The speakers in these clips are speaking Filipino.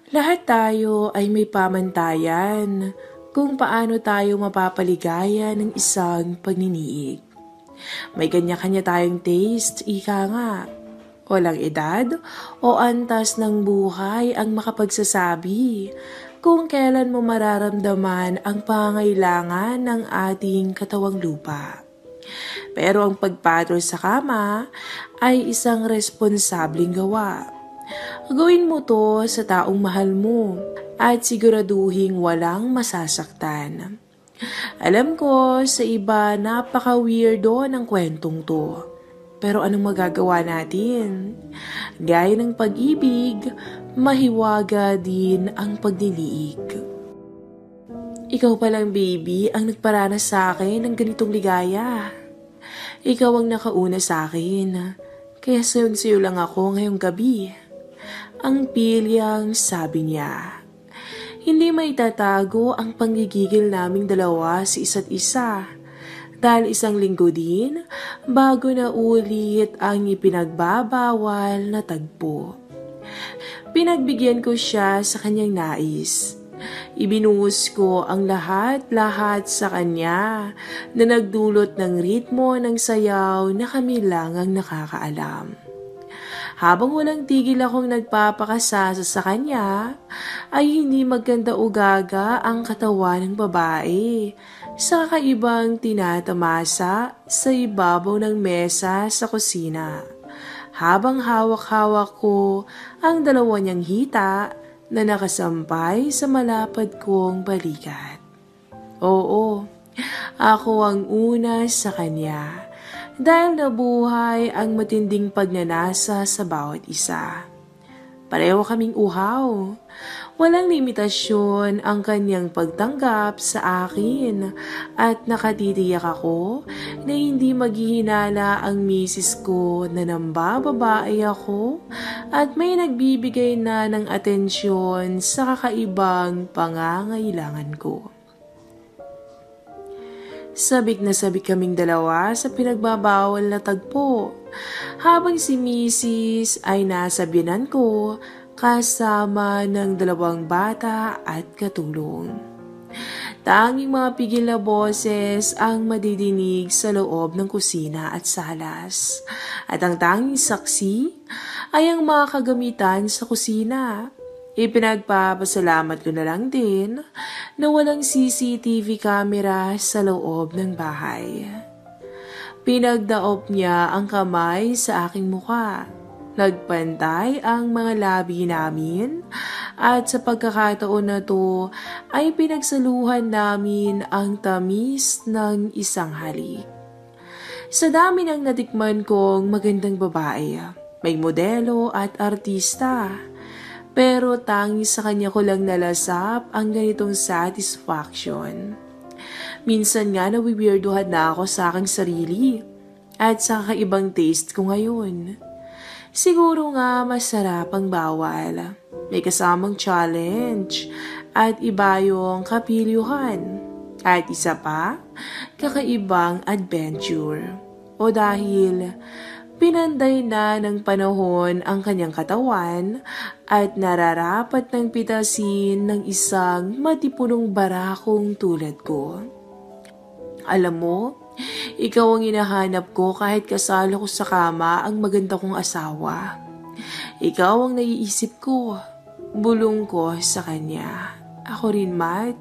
Lahat tayo ay may pamantayan kung paano tayo mapapaligaya ng isang pagniniig. May kanya-kanya tayong taste, ika nga. Walang edad o antas ng buhay ang makapagsasabi kung kailan mo mararamdaman ang pangailangan ng ating katawang lupa. Pero ang pagpatol sa kama ay isang responsableng gawa. Gawin mo to sa taong mahal mo at siguraduhing walang masasaktan. Alam ko sa iba napaka-weirdo ng kwentong to. Pero anong magagawa natin? Gaya ng pag-ibig, mahiwaga din ang pagdiliig. Ikaw palang baby ang nagparanas sa akin ng ganitong ligaya. Ikaw ang nakauna sa akin, kaya sayon-sayo lang ako ngayong gabi. Ang pilyang sabi niya. Hindi maitatago ang panggigigil naming dalawa sa isa't isa. Dahil isang linggo din, bago na ulit ang ipinagbabawal na tagpo. Pinagbigyan ko siya sa kanyang nais. Ibinuhos ko ang lahat-lahat sa kanya na nagdulot ng ritmo ng sayaw na kami lang ang nakakaalam. Habang walang tigil akong nagpapakasasa sa kanya, ay hindi maganda ugaga ang katawan ng babae sa kakaibang tinatamasa sa ibabaw ng mesa sa kusina. Habang hawak-hawak ko ang dalawa niyang hita na nakasampay sa malapad kong balikat. Oo, ako ang una sa kanya. Dahil nabuhay ang matinding pagnanasa sa bawat isa. Pareho kaming uhaw. Walang limitasyon ang kanyang pagtanggap sa akin at nakatitiyak ako na hindi maghihinala ang misis ko na nambababae ako at may nagbibigay na ng atensyon sa kakaibang pangangailangan ko. Sabik na sabik kaming dalawa sa pinagbabawal na tagpo, habang si Mrs. ay nasa biyanan ko kasama ng dalawang bata at katulong. Tanging mga pigil na boses ang madidinig sa loob ng kusina at salas, at ang tanging saksi ay ang mga kagamitan sa kusina. Ipinagpapasalamat ko na lang din na walang CCTV camera sa loob ng bahay. Pinagdaop niya ang kamay sa aking muka. Nagpantay ang mga labi namin at sa pagkakataon na to ay pinagsaluhan namin ang tamis ng isang halik. Sa dami ng natikman kong magandang babae, may modelo at artista. Pero tanging sa kanya ko lang nalasap ang ganitong satisfaction. Minsan nga nawiwirduhan na ako sa aking sarili at sa kakaibang taste ko ngayon. Siguro nga masarap ang bawal. May kasamang challenge at iba yung kapilyuhan. At isa pa, kakaibang adventure. O dahil pinanday na ng panahon ang kanyang katawan at nararapat ng pitasin ng isang matipunong barakong tulad ko. Alam mo, ikaw ang hinahanap ko kahit kasalo ko sa kama ang maganda kong asawa. Ikaw ang naiisip ko, bulong ko sa kanya. Ako rin, Matt.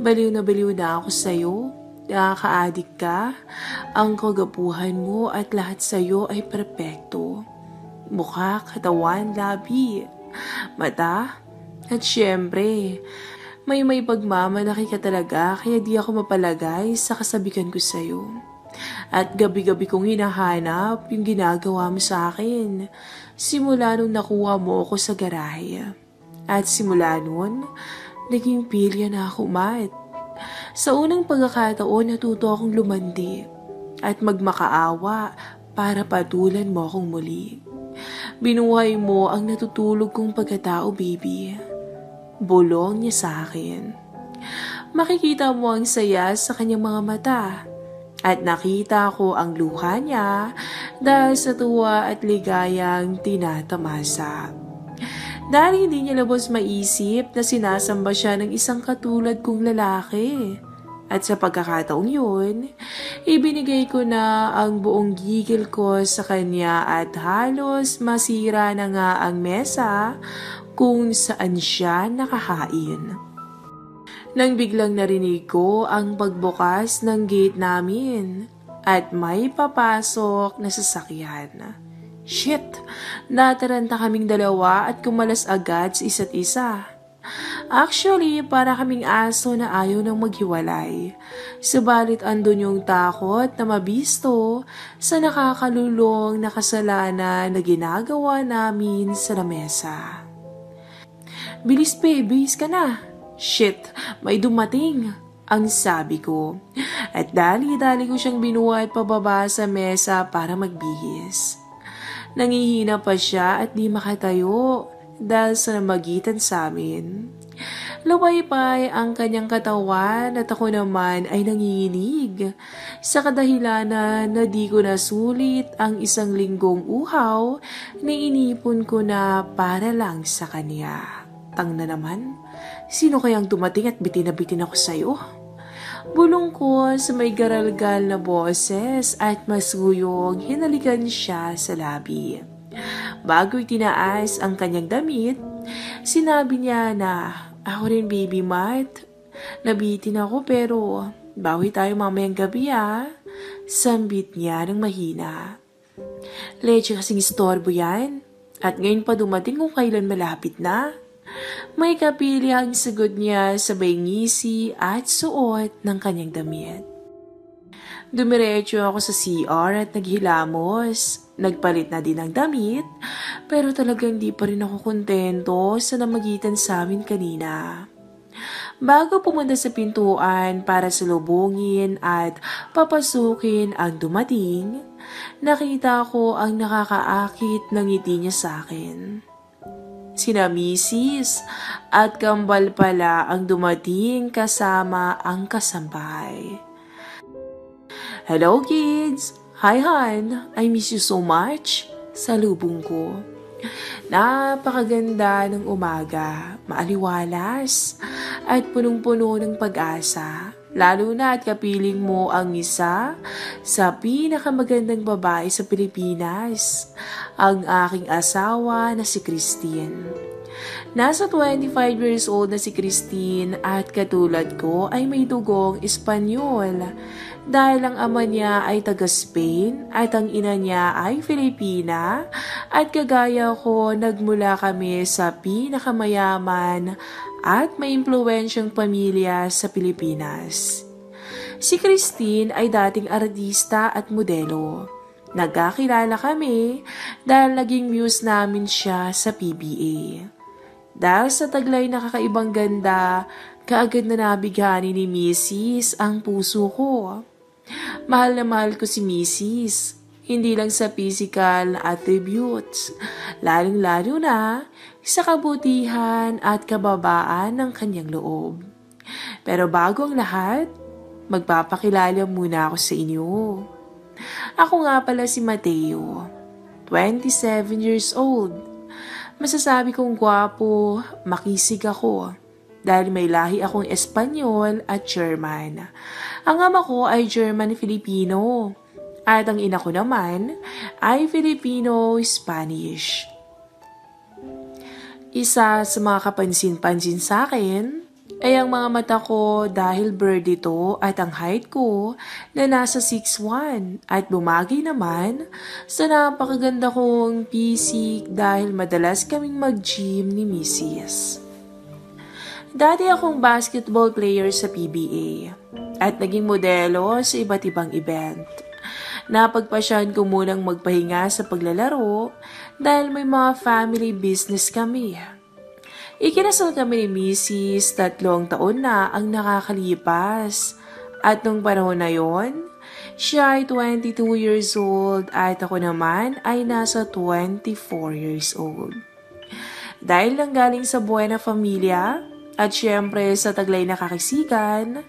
Baliw na ako sa'yo. Nakaka-addict ka, ang kagapuhan mo at lahat sa'yo ay perpekto. Mukha, katawan, labi, mata, at syempre, may pagmamalaki ka talaga kaya di ako mapalagay sa kasabikan ko sa'yo. At gabi-gabi kong hinahanap yung ginagawa mo sa akin, simula nung nakuha mo ako sa garahe. At simula nun, naging pilya na ako, Matt. Sa unang pagkakataon, natuto akong lumandi at magmakaawa para patulan mo akong muli. Binuhay mo ang natutulog kong pagkatao, baby. Bulong niya sa akin. Makikita mo ang saya sa kanyang mga mata at nakita ko ang luha niya dahil sa tuwa at ligayang tinatamasa. Dahil hindi niya lubos maisip na sinasamba siya ng isang katulad kong lalaki. At sa pagkakataong yun, ibinigay ko na ang buong gigil ko sa kanya at halos masira na nga ang mesa kung saan siya nakahain. Nang biglang narinig ko ang pagbukas ng gate namin at may papasok na sasakyan. Shit! Nataranta kaming dalawa at kumalas agad sa isa't isa. Actually, para kaming aso na ayaw nang maghiwalay. Subalit andun yung takot na mabisto sa nakakalulong na kasalanan na ginagawa namin sa lamesa. Bilis pe, bihis ka na. Shit, may dumating. Ang sabi ko. At dali-dali ko siyang binuhat pababa sa mesa para magbihis. Nangihina pa siya at di makatayo dahil sa namagitan sa amin. Luwaypay ang kanyang katawan at ako naman ay nanginginig sa kadahilanan na di ko nasulit ang 1 linggong uhaw na inipon ko na para lang sa kanya. Tang na naman, sino kayang dumating at bitin na bitin ako sa'yo? Bulong ko sa may garalgal na boses at masuyong hinalikan siya sa labi. Bago itinaas ang kanyang damit, sinabi niya na, ako rin baby Mart, nabitin ako pero bawi tayo mamayang gabi ha. Sambit niya ng mahina. Leche kasing istorbo yan at ngayon pa dumating kung kailan malapit na. May kapili ang sagot niya sabay ngisi at suot ng kanyang damit. Dumiretso ako sa CR at naghilamos. Nagpalit na din ng damit, pero talagang di pa rin ako kontento sa namagitan sa amin kanina. Bago pumunta sa pintuan para salubungin at papasukin ang dumating, nakita ko ang nakakaakit ng ngiti niya sa akin. Sina Mrs. at kambal pala ang dumating kasama ang kasambahay. Hello kids! Hi hon! I miss you so much! Salubong ko. Napakaganda ng umaga, maaliwalas at punong-puno ng pag-asa. Lalo na at kapiling mo ang isa sa pinakamagandang babae sa Pilipinas, ang aking asawa na si Christine. Nasa 25 years old na si Christine at katulad ko ay may dugong Espanyol dahil ang ama niya ay taga-Spain at ang ina niya ay Filipina at kagaya ko nagmula kami sa pinakamayaman at may impluwensyang pamilya sa Pilipinas. Si Christine ay dating artista at modelo. Nagkakilala kami dahil naging muse namin siya sa PBA. Dahil sa taglay na kakaibang ganda, kaagad na nabighani ni Mrs. ang puso ko. Mahal na mahal ko si Mrs. Hindi lang sa physical attributes, lalong-lalo na sa kabutihan at kababaan ng kanyang loob. Pero bago ang lahat, magpapakilala muna ako sa inyo. Ako nga pala si Mateo, 27 years old. Masasabi kong gwapo, makisig ako dahil may lahi akong Espanyol at German. Ang ama ko ay German-Filipino at ang ina ko naman ay Filipino-Spanish. Isa sa mga kapansin-pansin sa akin ay ang mga mata ko dahil bird ito at ang height ko na nasa 6'1" at bumagay naman sa napakaganda kong pisik dahil madalas kaming mag-gym ni Mrs. Dati akong basketball player sa PBA at naging modelo sa iba't ibang event. Napagpasyahan ko munang magpahinga sa paglalaro dahil may mga family business kami. Ikinasal kami ni Mrs. 3 taon na ang nakakalipas at nung panahon na yon, siya ay 22 years old at ako naman ay nasa 24 years old. Dahil lang galing sa buhay na familia at syempre sa taglay na kakisigan,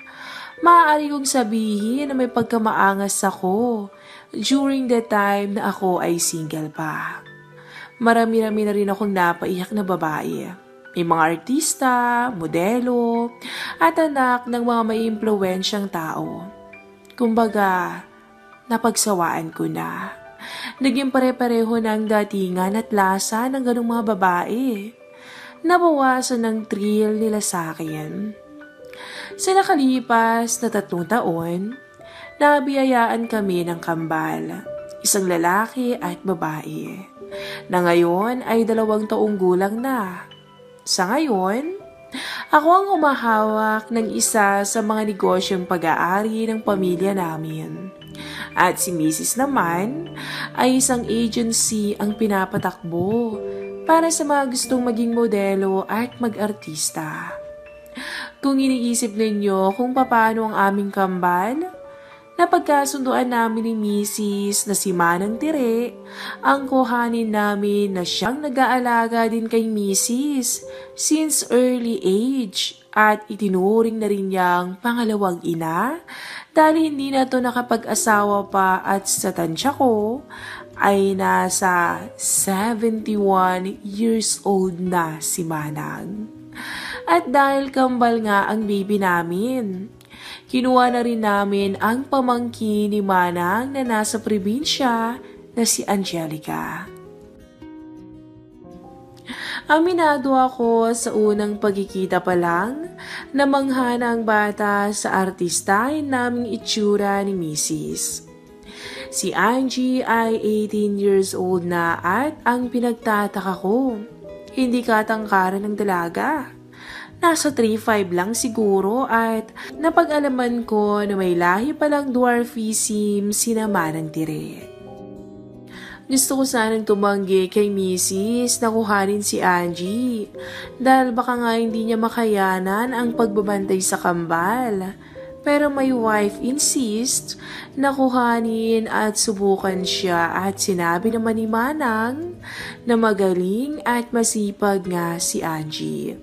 maaari kong sabihin na may pagkamaangas ako during the time na ako ay single pa. Marami-rami na rin akong napaiyak na babae. May mga artista, modelo, at anak ng mga may impluwensyang tao. Kumbaga, napagsawaan ko na. Naging pare-pareho ng datingan at lasa ng ganong mga babae. Nabawasan ng thrill nila sa akin. Sa nakalipas na 3 taon, nabiyayaan kami ng kambal, isang lalaki at babae, na ngayon ay 2 taong gulang na. Sa ngayon, ako ang humahawak ng isa sa mga negosyong pag-aari ng pamilya namin. At si Mrs. naman ay isang agency ang pinapatakbo para sa mga gustong maging modelo at mag-artista. Kung iniisip ninyo kung paano ang aming kambal, napagkasunduan namin ni Mrs. na si Manang Tire ang kuhanin namin na siyang nag-aalaga din kay Mrs. since early age at itinuring na rin niyang pangalawang ina dahil hindi na to nakapag-asawa pa at sa tansya ko ay nasa 71 years old na si Manang. At dahil kambal nga ang baby namin, kinuha na rin namin ang pamangkin ni Manang na nasa probinsya na si Angelica. Aminado ako sa unang pagkikita pa lang na manghana ang bata sa artistahin naming itsura ni Mrs. Si Angie ay 18 years old na at ang pinagtataka ko, hindi katangkaran ng dalaga. Nasa 3'5" lang siguro at napag-alaman ko na may lahi palang dwarfism sina Manang Tire. Gusto ko sanang tumanggi kay Mrs. na kuhanin si Angie dahil baka nga hindi niya makayanan ang pagbabantay sa kambal. Pero my wife insists na kuhanin at subukan siya at sinabi naman ni Manang na magaling at masipag nga si Angie.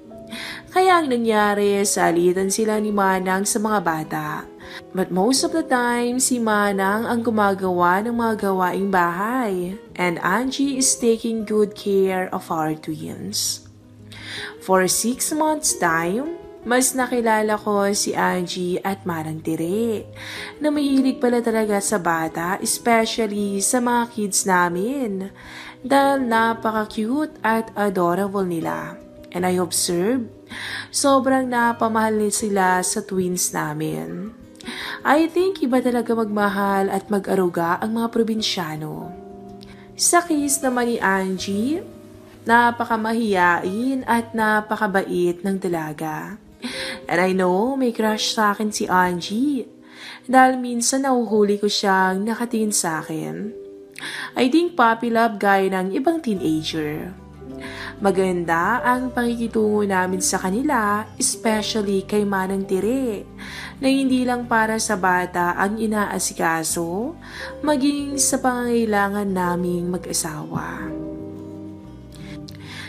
Kaya ang nangyari, salitan sila ni Manang sa mga bata. But most of the time, si Manang ang gumagawa ng mga gawaing bahay. And Angie is taking good care of our twins. For 6 months' time, mas nakilala ko si Angie at Manang Tire na mahilig pala talaga sa bata, especially sa mga kids namin. Dahil napaka-cute at adorable nila. And I observed, sobrang napamahal sila sa twins namin. I think iba talaga magmahal at mag-aruga ang mga probinsyano. Sa case naman ni Angie, napakamahiyain at napakabait ng dalaga. And I know may crush sa akin si Angie dahil minsan nahuhuli ko siyang nakatingin sa akin. I think puppy love gaya ng ibang teenager. Maganda ang pakikitungo namin sa kanila, especially kay Manang Tire, na hindi lang para sa bata ang inaasikaso, maging sa pangangailangan naming mag-asawa.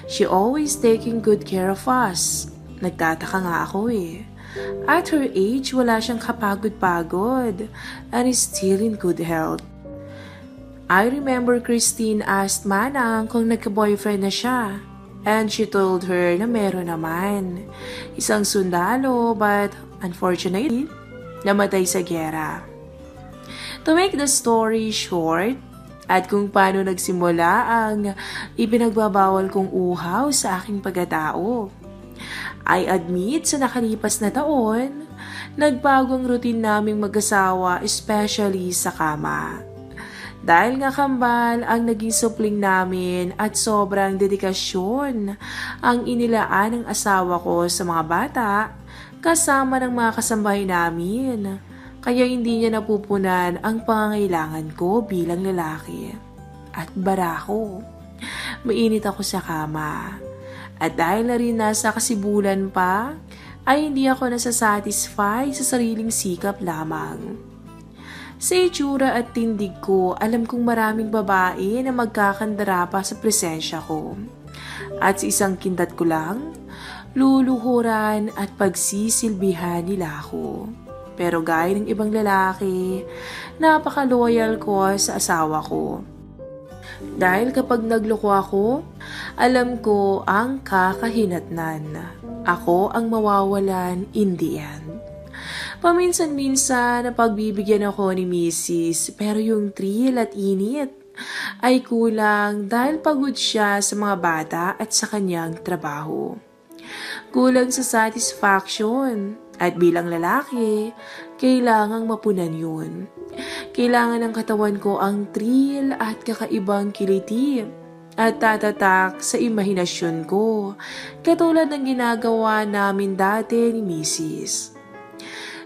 She always taking good care of us. Nagtataka nga ako eh. At her age, wala siyang kapagod-pagod and is still in good health. I remember Christine asked Manang kung nagka-boyfriend na siya. And she told her na meron naman. Isang sundalo but unfortunately, namatay sa giyera. To make the story short, at kung paano nagsimula ang ipinagbabawal kong uhaw sa aking pagkatao. I admit sa nakalipas na taon, nagbago ang routine naming mag-asawa especially sa kama. Dahil nga kambal ang naging supling namin at sobrang dedikasyon ang inilaan ng asawa ko sa mga bata kasama ng mga kasambahay namin. Kaya hindi niya napupunan ang pangangailangan ko bilang lalaki. At barako, mainit ako sa kama. At dahil na rin nasa kasibulan pa, ay hindi ako nasasatisfy sa sariling sikap lamang. Sa itsura at tindig ko, alam kong maraming babae na magkakandara pa sa presensya ko. At sa isang kindat ko lang, luluhuran at pagsisilbihan nila ako. Pero gaya ng ibang lalaki, napaka-loyal ko sa asawa ko. Dahil kapag nagloko ako, alam ko ang kakahinatnan. Ako ang mawawalan in the end. Paminsan-minsan napagbibigyan ako ni Mrs. pero yung thrill at init ay kulang dahil pagod siya sa mga bata at sa kanyang trabaho. Kulang sa satisfaction at bilang lalaki, kailangang mapunan yun. Kailangan ng katawan ko ang thrill at kakaibang kiliti at tatatak sa imahinasyon ko, katulad ng ginagawa namin dati ni Mrs.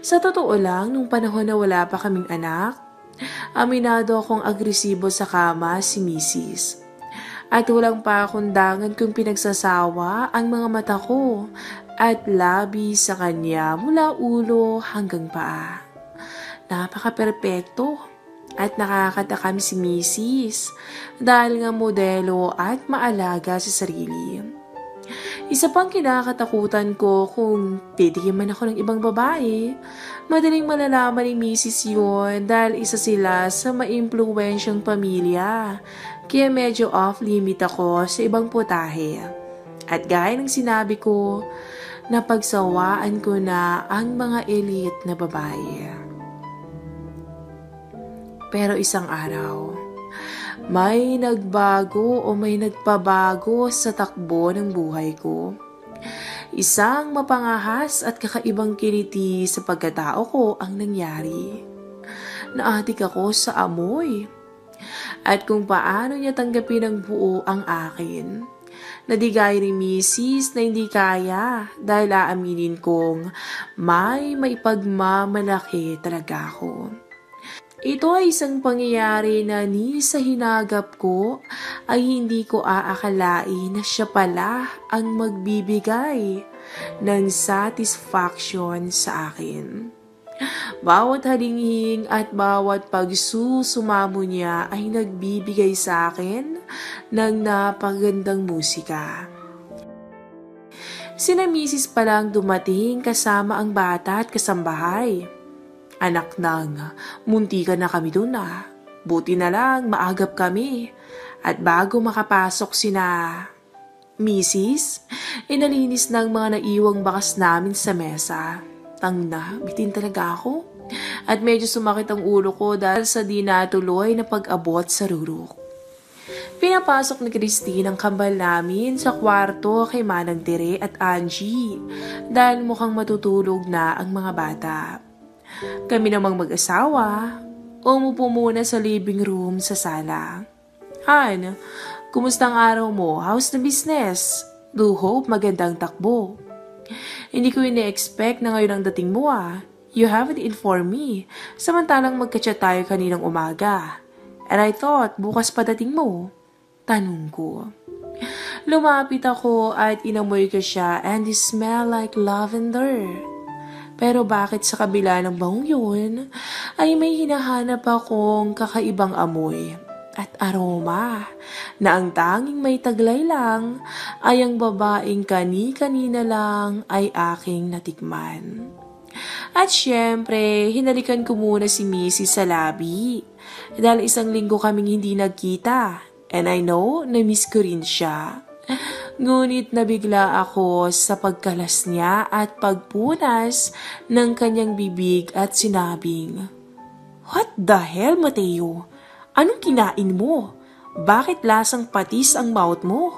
Sa totoo lang, nung panahon na wala pa kaming anak, aminado akong agresibo sa kama si Mrs. At walang pakundangan kung pinagsasawa ang mga mata ko at labi sa kanya mula ulo hanggang paa. Napaka-perpekto at nakakatakam si Mrs. dahil nga modelo at maalaga sa sarili. Isa pang kinakatakutan ko kung titikim man ako ng ibang babae, madaling malalaman ni Mrs. yun dahil isa sila sa maimpluwensyang pamilya. Kaya medyo off-limit ako sa ibang putahe. At gaya ng sinabi ko, napagsawaan ko na ang mga elite na babae. Pero isang araw, may nagbago o may nagpabago sa takbo ng buhay ko. Isang mapangahas at kakaibang kiliti sa pagkatao ko ang nangyari. Naadik ako sa amoy. At kung paano niya tanggapin ng buo ang akin. Nadigay ni Mrs. na hindi kaya dahil aaminin kong may maipagmamalaki talaga ako. Ito ay isang pangyayari na ni sa hinagap ko ay hindi ko aakalain na siya pala ang magbibigay ng satisfaction sa akin. Bawat halinghing at bawat pagsusumamo niya ay nagbibigay sa akin ng napagandang musika. Sina Mrs. palang dumating kasama ang bata at kasambahay. Anak ng, muntikan na kami dun ah. Buti na lang maagap kami. At bago makapasok sina Mrs., inalinis ng mga naiwang bakas namin sa mesa. Bitin talaga ako. At medyo sumakit ang ulo ko dahil sa di natuloy na pag-abot sa rurok. Pinapasok ni Christine ang kambal namin sa kwarto kay Manang Tere at Angie dahil mukhang matutulog na ang mga bata. Kami namang mag-asawa, umupo muna sa living room sa sala. Han, kumusta ang araw mo? How's the business? Do hope magandang takbo. Hindi ko ine-expect na ngayon ang dating mo ah. You haven't informed me. Samantalang magka-chat tayo kaninang umaga. And I thought, bukas pa dating mo. Tanong ko. Lumapit ako at inamoy ko siya and it smelled like lavender. Pero bakit sa kabila ng bangong yun, ay may hinahanap akong kakaibang amoy at aroma na ang tanging may taglay lang ay ang babaeng kani-kanina lang ay aking natikman. At syempre, hinalikan ko muna si Mrs. sa labi dahil isang linggo kaming hindi nagkita and I know na miss ko rin siya. Ngunit nabigla ako sa pagkalas niya at pagpunas ng kanyang bibig at sinabing, "What the hell, Mateo? Anong kinain mo? Bakit lasang patis ang mouth mo?"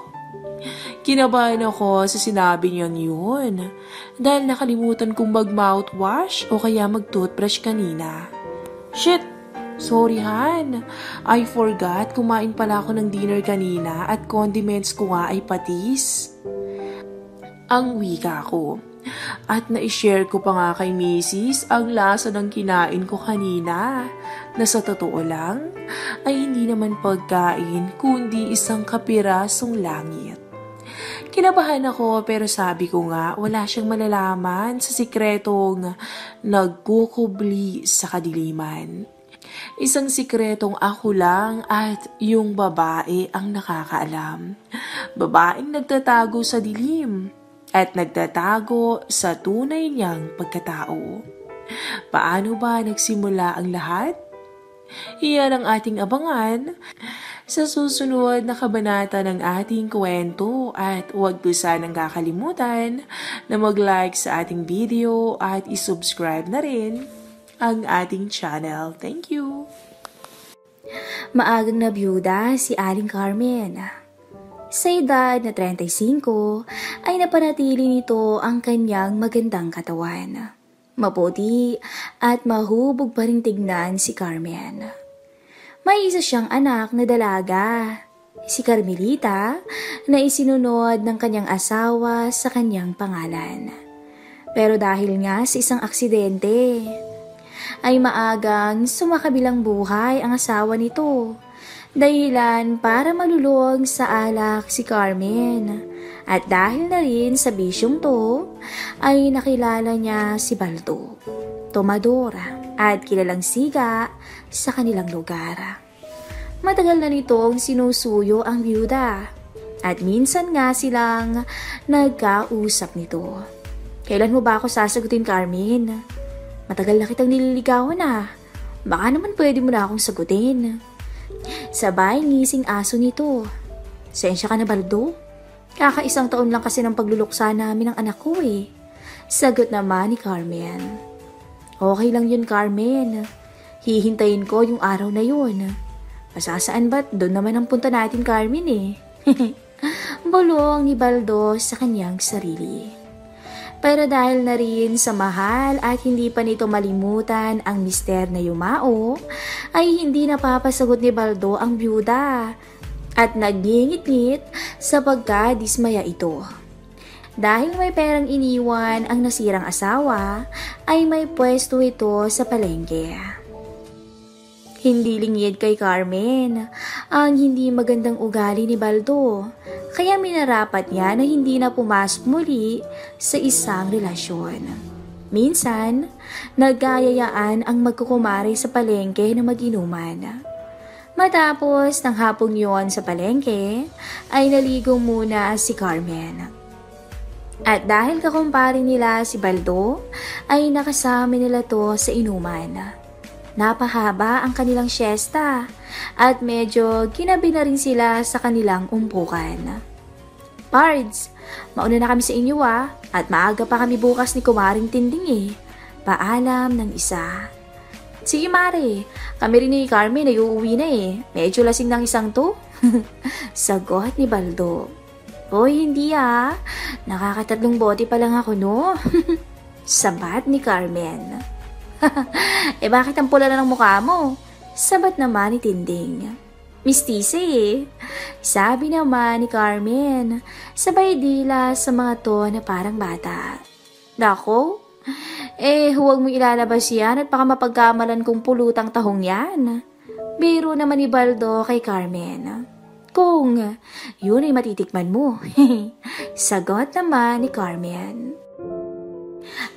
Kinabahan ako sa sinabi niyang yun dahil nakalimutan kong mag-mouthwash o kaya mag-toothbrush kanina. Shit! Sorry Han, I forgot kumain pala ako ng dinner kanina at condiments ko nga ay patis. Ang wika ko. At na-share ko pa nga kay Mrs. ang lasa ng kinain ko kanina na sa totoo lang ay hindi naman pagkain kundi isang kapirasong langit. Kinabahan ako pero sabi ko nga wala siyang malalaman sa sikretong nagkukubli sa kadiliman. Isang sikretong ako lang at yung babae ang nakakaalam. Babaeng nagtatago sa dilim at nagtatago sa tunay niyang pagkatao. Paano ba nagsimula ang lahat? Iyan ang ating abangan sa susunod na kabanata ng ating kwento at huwag po sanang kakalimutan na mag-like sa ating video at isubscribe na rin ang ating channel. Thank you! Maagang nabiyuda si Aling Carmen. Sa edad na 35 ay napanatili nito ang kanyang magandang katawan. Maputi at mahubog pa rin tignan si Carmen. May isa siyang anak na dalaga, si Carmelita, na isinunod ng kanyang asawa sa kanyang pangalan. Pero dahil nga sa isang aksidente, ay maagang sumakabilang buhay ang asawa nito. Dahilan para malulong sa alak si Carmen. At dahil na rin sa bisyong to, ay nakilala niya si Baldo, tomadora at kilalang siga sa kanilang lugar. Matagal na nitong sinusuyo ang byuda at minsan nga silang nagkausap nito. Kailan mo ba ako sasagutin, Carmen? Matagal na kitang nililigawan na. Baka naman pwede mo na akong sagutin. Sabay ngising aso nito. Sensya ka na, Baldo? Kakaisang taon lang kasi ng pagluluksa namin ng anak ko eh. Sagot naman ni Carmen. Okay lang yun, Carmen. Hihintayin ko yung araw na yun. Masasaan ba't doon naman ang punta natin, Carmen eh. Bulong ni Baldo sa kanyang sarili. Pero dahil na rin sa mahal at hindi pa nito malimutan ang mister na yumao, ay hindi napapasagot ni Baldo ang byuda at nagngingit-ngit sa pagkadismaya ito. Dahil may perang iniwan ang nasirang asawa, ay may pwesto ito sa palengke. Hindi lingid kay Carmen ang hindi magandang ugali ni Baldo, kaya minarapat niya na hindi na pumasok muli sa isang relasyon. Minsan, nagkayayaan ang magkukumari sa palengke na mag-inuman. Matapos ng hapong yon sa palengke, ay naligo muna si Carmen. At dahil kakumpare nila si Baldo, ay nakasama nila to sa inuman. Napahaba ang kanilang siesta at medyo ginabi na rin sila sa kanilang umpukan. Pards, mauna na kami sa inyo at maaga pa kami bukas ni Kumaring Tinding eh. Paalam ng isa. Sige Mare, kami rin ni Carmen ay uuwi na eh. Medyo lasing ng isang to. Sagot ni Baldo. Hoy, hindi Nakakatatlong bote pa lang ako no. Sabat ni Carmen. Bakit ang pula na ng mukha mo? Sabat naman ni Tinding. Mistise eh. Sabi naman ni Carmen, sabay dila sa mga to na parang bata. Nako, huwag mo ilalabas yan at baka mapagkamalan kong pulutang tahong yan. Biro naman ni Baldo kay Carmen. Kung yun ay matitikman mo. Sagot naman ni Carmen.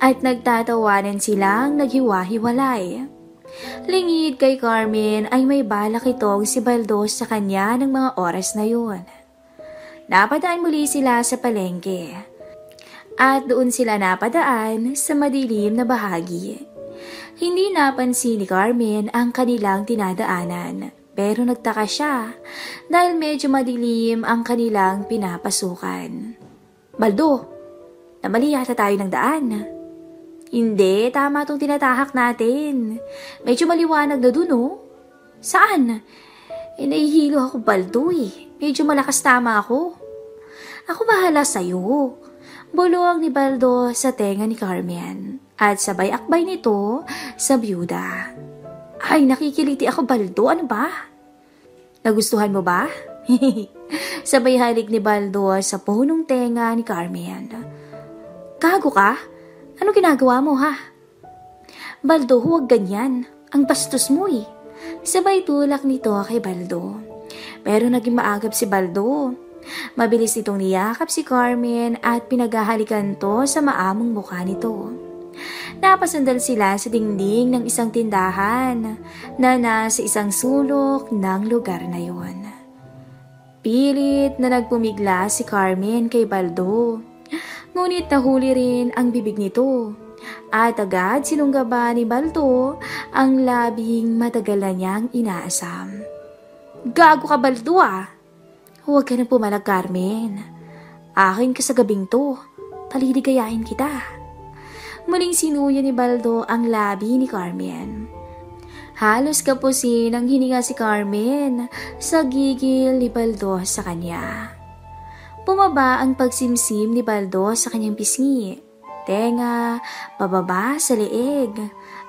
At nagtatawanan silang naghiwa-hiwalay. Lingid kay Carmen ay may balak itong si Baldo sa kanya ng mga oras na yun. Napadaan muli sila sa palengke. At doon sila napadaan sa madilim na bahagi. Hindi napansin ni Carmen ang kanilang tinadaanan, pero nagtaka siya dahil medyo madilim ang kanilang pinapasukan. Baldo, namali yata tayo ng daan. Hindi, tama itong tinatahak natin. Medyo maliwanag na dun oh. Saan? Nahihilo ako, Baldo eh. Medyo malakas tama ako. Ako bahala sa'yo. Bulong ni Baldo sa tenga ni Carmen at sabay akbay nito sa byuda. Ay, nakikiliti ako, Baldo. Ano ba? Nagustuhan mo ba? Sabay halik ni Baldo sa punong tenga ni Carmen. Gago ka? Ano ginagawa mo ha? Baldo, huwag ganyan. Ang bastos mo eh. Sabay tulak nito kay Baldo. Pero naging maagap si Baldo. Mabilis nitong niyakap si Carmen at pinaghahalikan to sa maamong mukha nito. Napasandal sila sa dingding ng isang tindahan na nasa isang sulok ng lugar na yon. Pilit na nagpumigla si Carmen kay Baldo. Ngunit nahuli rin ang bibig nito At agad sinunggaban ni Baldo ang labing matagal na niyang inaasam. Gago ka, Baldo ah! Huwag ka na pumalag, Carmen. Akin ka sa gabing to. Paliligayahin kita. Muling sinuyo ni Baldo ang labi ni Carmen. Halos kapusin ang hininga si Carmen sa gigil ni Baldo sa kanya. Bumaba ang pagsimsim ni Baldo sa kanyang pisngi, tenga, pababa sa leeg.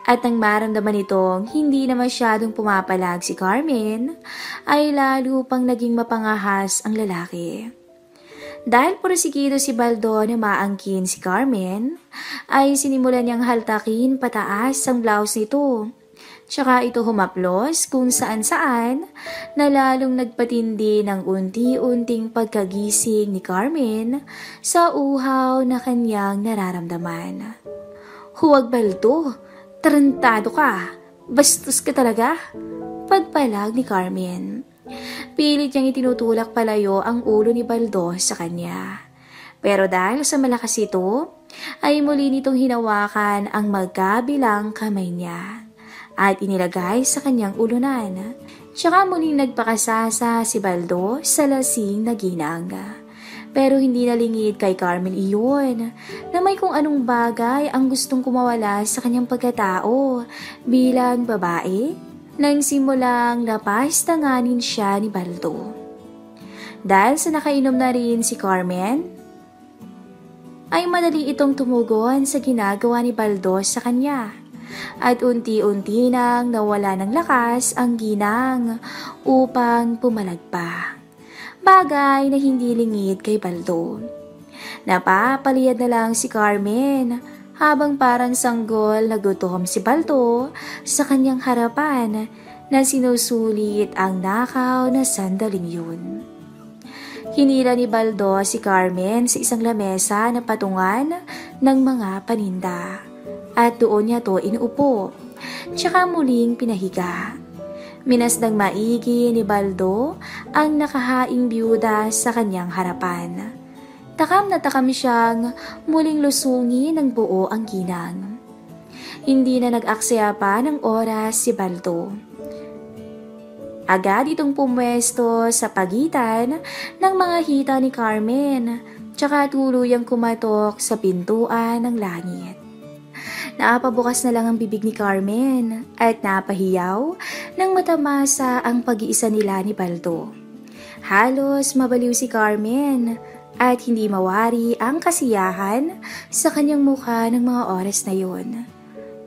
At nang maramdaman nitong hindi na masyadong pumapalag si Carmen, ay lalo pang naging mapangahas ang lalaki. Dahil porsigido si Baldo na maangkin si Carmen, ay sinimulan niyang haltakin pataas ang blouse nito. Tsaka ito humaplos kung saan-saan na lalong nagpatindi ng unti-unting pagkagising ni Carmen sa uhaw na kanyang nararamdaman. Huwag, Baldo! Tarantado ka! Bastos ka talaga! Pagpalag ni Carmen. Pilit niyang itinutulak palayo ang ulo ni Baldo sa kanya. Pero dahil sa malakas ito, ay muli nitong hinawakan ang magkabilang kamay niya at inilagay sa kanyang ulunan. Tsaka muling nagpakasasa si Baldo sa lasing na ginang. Pero hindi nalingid kay Carmen iyon na may kung anong bagay ang gustong kumawala sa kanyang pagkatao bilang babae nang simulang napastanganin siya ni Baldo. Dahil sa nakainom na rin si Carmen, ay madali itong tumugon sa ginagawa ni Baldo sa kanya. At unti-unti nang nawala ng lakas ang ginang upang pumalag pa. Bagay na hindi lingid kay Baldo. Napapaliyad na lang si Carmen habang parang sanggol na gutom si Baldo sa kanyang harapan na sinusulit ang nakaw na sandaling yun. Hinila ni Baldo si Carmen sa isang lamesa na patungan ng mga paninda. At doon niya to inuupo, tsaka muling pinahiga. Minasdang maigi ni Baldo ang nakahaing byuda sa kanyang harapan. Takam na takam siyang muling lusungin ng buo ang ginang. Hindi na nag-aksaya pa ng oras si Baldo. Agad itong pumwesto sa pagitan ng mga hita ni Carmen, tsaka tuluyang kumatok sa pintuan ng langit. Naapabukas na lang ang bibig ni Carmen at napahiyaw nang matamasa ang pag-iisa nila ni Baldo. Halos mabaliw si Carmen at hindi mawari ang kasiyahan sa kanyang mukha ng mga oras na yun.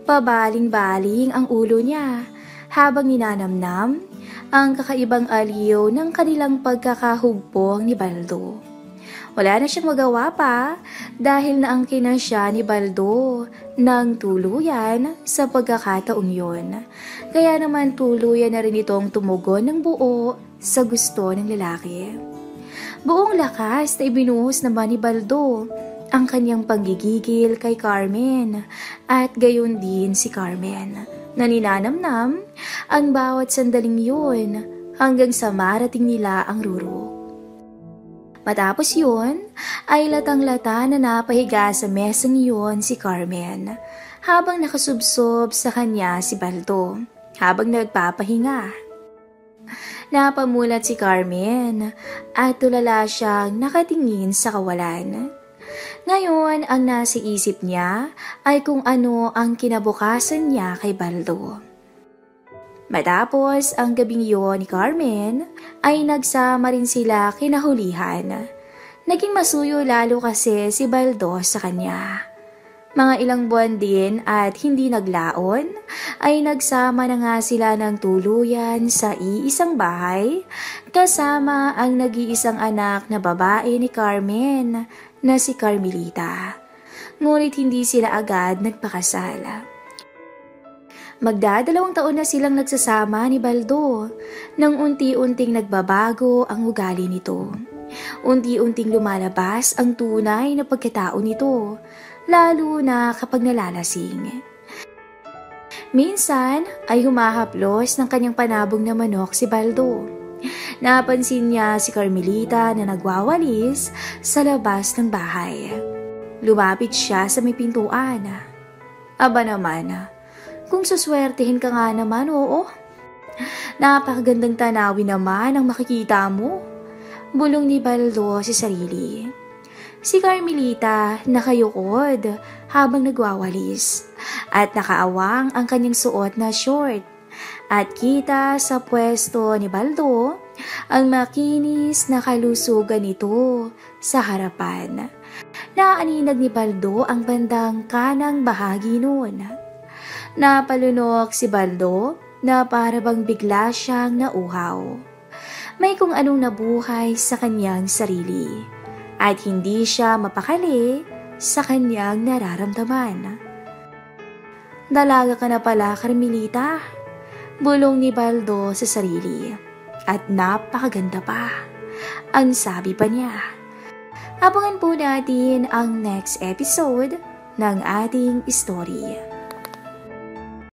Pabaling-baling ang ulo niya habang ninanamnam ang kakaibang aliw ng kanilang pagkakahugpong ni Baldo. Wala na siyang magawa pa dahil naangkin na siya ni Baldo ng tuluyan sa pagkakataong yun. Kaya naman tuluyan na rin itong tumugon ng buo sa gusto ng lalaki. Buong lakas na ibinuhos naman ni Baldo ang kanyang panggigigil kay Carmen at gayon din si Carmen na ninanamnam ang bawat sandaling yun hanggang sa marating nila ang rurok. Matapos yun, ay latang-lata na napahiga sa mesang yun si Carmen habang nakasubsob sa kanya si Baldo habang nagpapahinga. Napamulat si Carmen at tulala siyang nakatingin sa kawalan. Ngayon, ang nasa isip niya ay kung ano ang kinabukasan niya kay Baldo. Matapos ang gabing yun ni Carmen, ay nagsama rin sila kinahulihan. Naging masuyo lalo kasi si Baldo sa kanya. Mga ilang buwan din at hindi naglaon, ay nagsama na nga sila ng tuluyan sa iisang bahay, kasama ang nag-iisang anak na babae ni Carmen na si Carmelita. Ngunit hindi sila agad nagpakasal. Magdadalawang taon na silang nagsasama ni Baldo nang unti-unting nagbabago ang ugali nito. Unti-unting lumalabas ang tunay na pagkatao nito, lalo na kapag nalalasing. Minsan ay humahaplos ng kanyang panabong na manok si Baldo. Napansin niya si Carmelita na nagwawalis sa labas ng bahay. Lumapit siya sa may pintuan. Aba naman, kung suswertehin ka nga naman, oo. Napakagandang tanawin naman ang makikita mo. Bulong ni Baldo sa sarili. Si Carmelita nakayukod habang nagwawalis at nakaawang ang kanyang suot na short. At kita sa pwesto ni Baldo ang makinis na kalusugan nito sa harapan. Naaninag ni Baldo ang bandang kanang bahagi noon. Napalunok si Baldo na para bang bigla siyang nauhaw. May kung anong nabuhay sa kanyang sarili at hindi siya mapakali sa kanyang nararamdaman. Dalaga ka na pala, Carmelita. Bulong ni Baldo sa sarili. At napakaganda pa. Ang sabi pa niya. Abangan po natin ang next episode ng ating story.